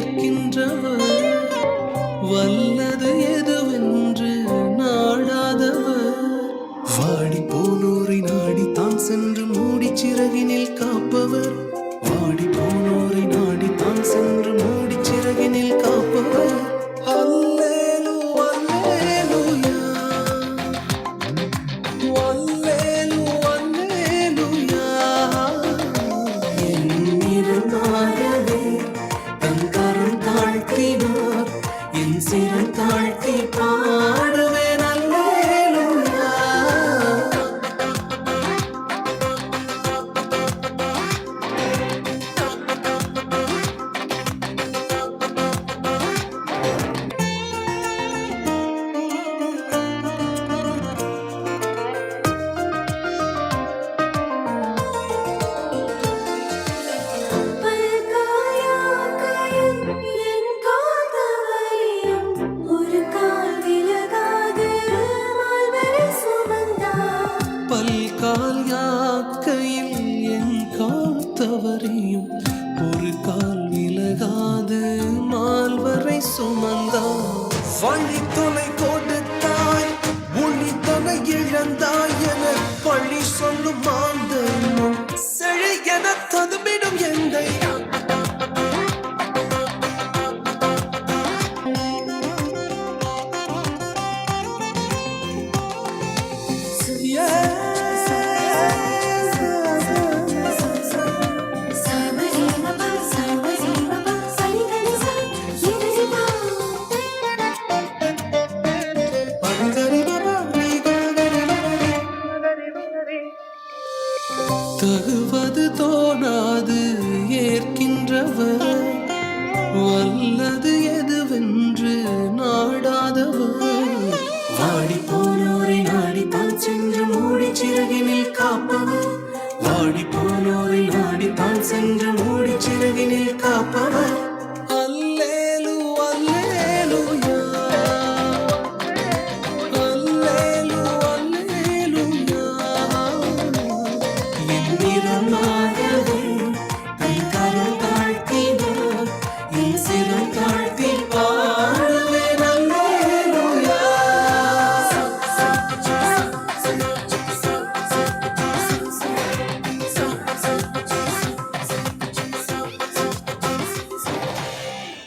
ஏற்கின்றவர் வல்லது எதுவென்று நாடாதவர் வாடி போனோரை நாடி தான் சென்று மூடி சிறகினில் காப்பவர் வாடி போனோரை நாடி தான் சென்று மூடி சிறகினில் காப்பவர் அல்லேலூயா அல்லேலூயா அல்லேலூயா என்னிருந்தாரவே தன் கரம் தாழ்த்தினார் என் சிரம் தாழ்த்தி பாடுவேன் அல்லேலூயா பல்கால் யாக்கையில் என் கால் தவறியும் ஒரு கால் விலகாது மால்வரை சுமந்தார் வழி துணை கொடுத்தாய் ஒளி துணை இழந்தாய் என பழி சொல்லும் மாந்தனும் செழி என ததுமிடும் எந்தை தகுவது தோணாது ஏற்கின்றவர் வல்லது எதுவென்று நாடாதவர் வாடி போனோரை நாடித்தான் சென்று மூடி சிறகினில் காப்பவர் வாடி போனோரை நாடித்தான் சென்று மூடி சிறகினில் காப்பவர்